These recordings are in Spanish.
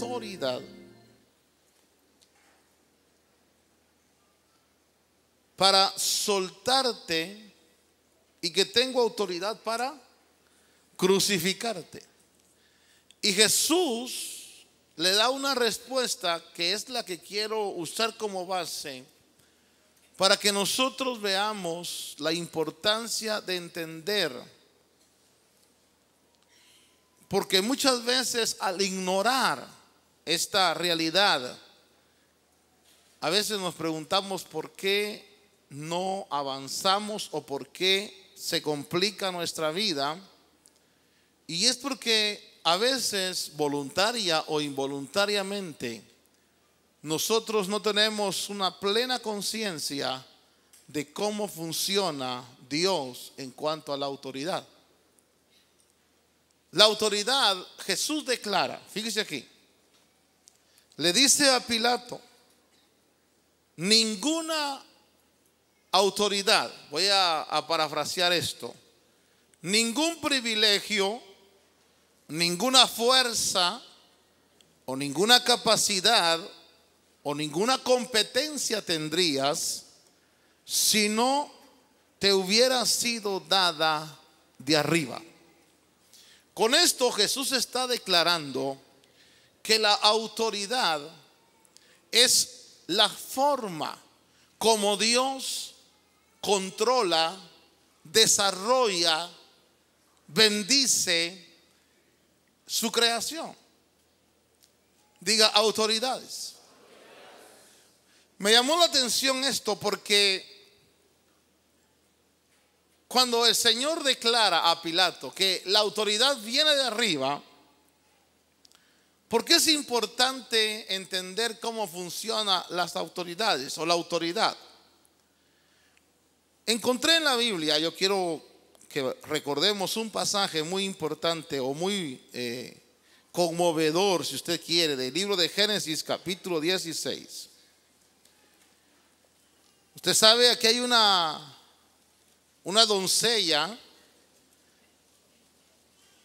autoridad para soltarte y que tengo autoridad para crucificarte. Y Jesús le da una respuesta que es la que quiero usar como base para que nosotros veamos la importancia de entender. Porque muchas veces al ignorar esta realidad, a veces nos preguntamos por qué no avanzamos o por qué se complica nuestra vida. Y es porque a veces, voluntaria o involuntariamente, nosotros no tenemos una plena conciencia de cómo funciona Dios en cuanto a la autoridad. La autoridad, Jesús declara, fíjese aquí, le dice a Pilato: ninguna autoridad, voy a parafrasear esto, ningún privilegio, ninguna fuerza o ninguna capacidad o ninguna competencia tendrías si no te hubiera sido dada de arriba. Con esto Jesús está declarando que la autoridad es la forma como Dios controla, desarrolla, bendice su creación. Diga autoridades. Me llamó la atención esto porque cuando el Señor declara a Pilato que la autoridad viene de arriba, ¿por qué es importante entender cómo funcionan las autoridades o la autoridad? Encontré en la Biblia, yo quiero que recordemos un pasaje muy importante o muy conmovedor, si usted quiere, del libro de Génesis capítulo 16. Usted sabe, aquí hay una doncella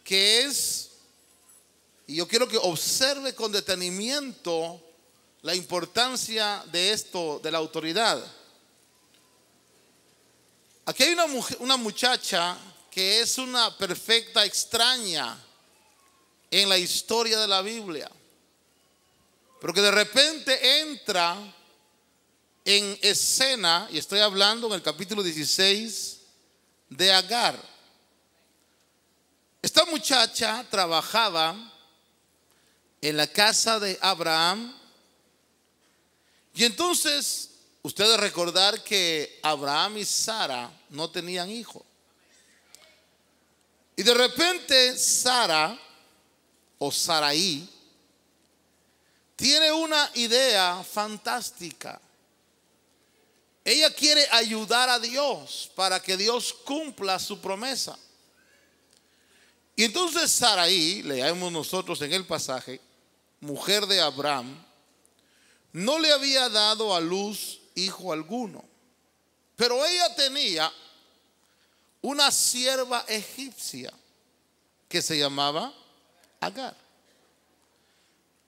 que es, y yo quiero que observe con detenimiento la importancia de esto, de la autoridad. Aquí hay una muchacha que es una perfecta extraña en la historia de la Biblia, pero que de repente entra en escena, y estoy hablando en el capítulo 16 de Agar. Esta muchacha trabajaba en la casa de Abraham, y entonces usted debe recordar que Abraham y Sara no tenían hijo. Y de repente Sara o Saraí tiene una idea fantástica. Ella quiere ayudar a Dios para que Dios cumpla su promesa. Y entonces Saraí, leemos nosotros en el pasaje, mujer de Abraham, no le había dado a luz hijo alguno, pero ella tenía una sierva egipcia que se llamaba Agar.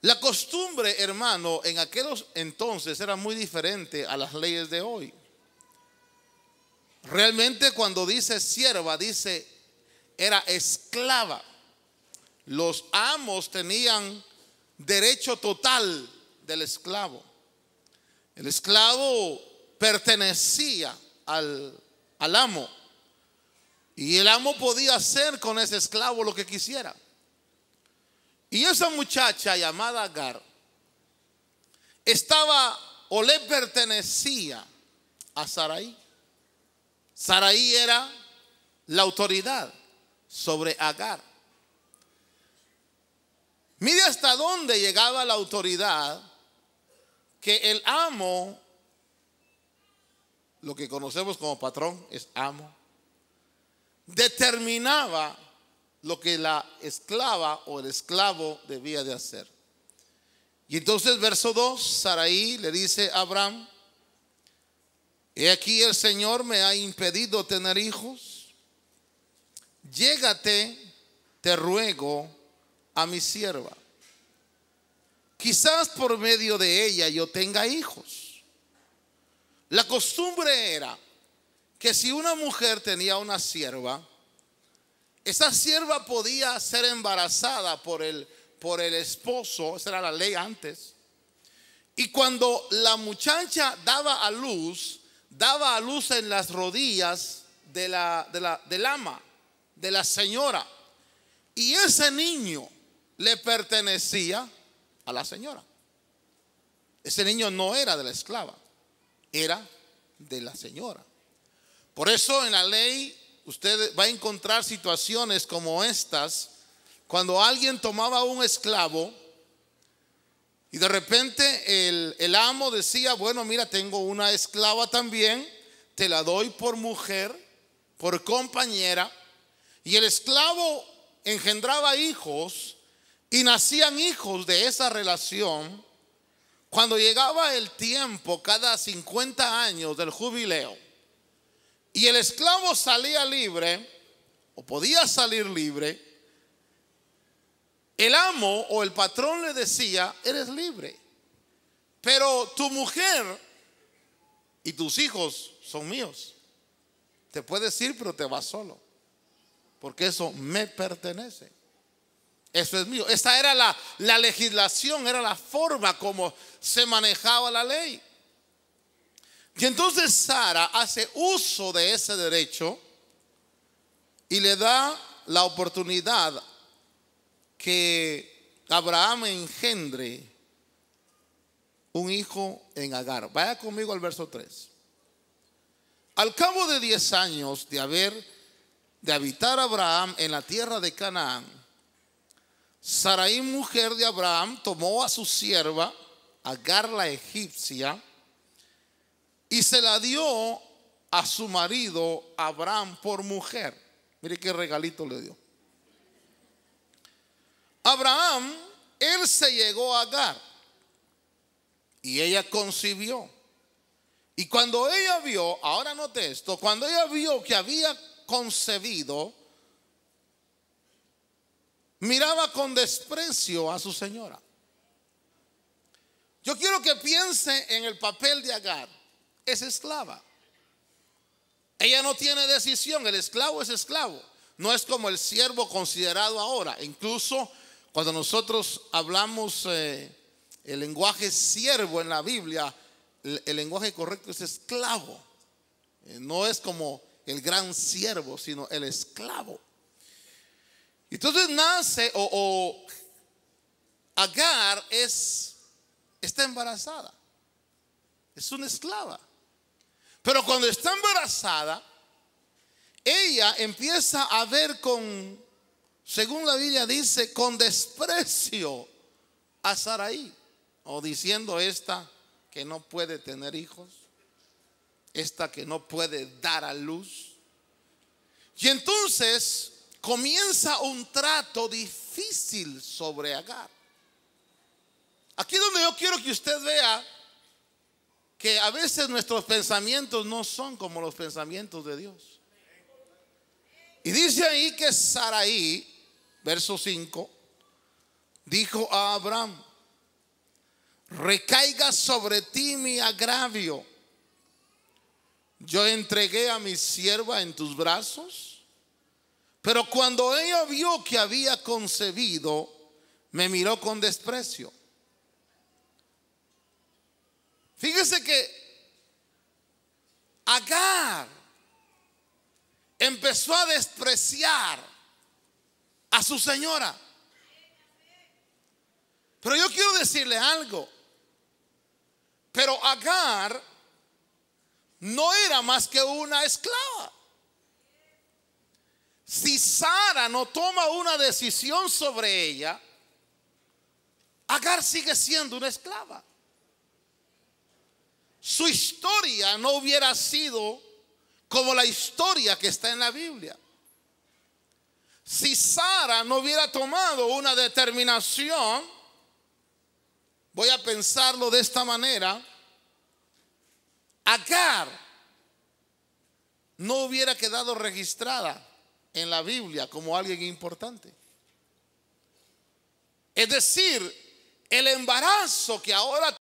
La costumbre, hermano, en aquellos entonces era muy diferente a las leyes de hoy. Realmente cuando dice sierva, dice era esclava. Los amos tenían derecho total del esclavo. El esclavo pertenecía al amo, y el amo podía hacer con ese esclavo lo que quisiera. Y esa muchacha llamada Agar estaba o le pertenecía a Saraí. Saraí era la autoridad sobre Agar. Mire hasta dónde llegaba la autoridad, que el amo, lo que conocemos como patrón es amo, determinaba lo que la esclava o el esclavo debía de hacer. Y entonces verso 2, Saraí le dice a Abraham: he aquí el Señor me ha impedido tener hijos, llégate, te ruego, a mi sierva. quizás por medio de ella yo tenga hijos. La costumbre era que si una mujer tenía una sierva, esa sierva podía ser embarazada por el esposo, esa era la ley antes. Y cuando la muchacha daba a luz en las rodillas del ama, de la señora. Y ese niño le pertenecía a la señora. Ese niño no era de la esclava, era de la señora. Por eso en la ley usted va a encontrar situaciones como estas, cuando alguien tomaba un esclavo y de repente el amo decía, bueno, mira, tengo una esclava también, te la doy por mujer, por compañera. Y el esclavo engendraba hijos y nacían hijos de esa relación. Cuando llegaba el tiempo, cada 50 años del jubileo, y el esclavo salía libre, o podía salir libre, el amo o el patrón le decía, eres libre, pero tu mujer y tus hijos son míos. Te puedes ir, pero te vas solo, porque eso me pertenece. Eso es mío. Esta era la legislación, era la forma como se manejaba la ley. Y entonces Sara hace uso de ese derecho y le da la oportunidad que Abraham engendre un hijo en Agar. Vaya conmigo al verso 3. Al cabo de 10 años de habitar Abraham en la tierra de Canaán, Sarai, mujer de Abraham, tomó a su sierva Agar la egipcia y se la dio a su marido Abraham por mujer. Mire qué regalito le dio. Abraham, él se llegó a Agar y ella concibió. Y cuando ella vio, ahora note esto, cuando ella vio que había concebido, miraba con desprecio a su señora. Yo quiero que piense en el papel de Agar. Es esclava. Ella no tiene decisión. El esclavo es esclavo. No es como el siervo considerado ahora. Incluso cuando nosotros hablamos el lenguaje siervo en la Biblia, el lenguaje correcto es esclavo. No es como el gran siervo, sino el esclavo. Entonces nace Agar está embarazada. Es una esclava. Pero cuando está embarazada, ella empieza a ver según la Biblia dice, con desprecio a Sarai, o diciendo, esta que no puede tener hijos, esta que no puede dar a luz. Y entonces comienza un trato difícil sobre Agar. Aquí es donde yo quiero que usted vea que a veces nuestros pensamientos no son como los pensamientos de Dios. Y dice ahí que Sarai, verso 5, dijo a Abraham, recaiga sobre ti mi agravio. Yo entregué a mi sierva en tus brazos, pero cuando ella vio que había concebido, me miró con desprecio. Fíjese que Agar empezó a despreciar a su señora. Pero yo quiero decirle algo. Pero Agar no era más que una esclava. Si Sara no toma una decisión sobre ella, Agar sigue siendo una esclava. Su historia no hubiera sido como la historia que está en la Biblia. Si Sara no hubiera tomado una determinación, voy a pensarlo de esta manera, Agar no hubiera quedado registrada en la Biblia como alguien importante. Es decir, el embarazo que ahora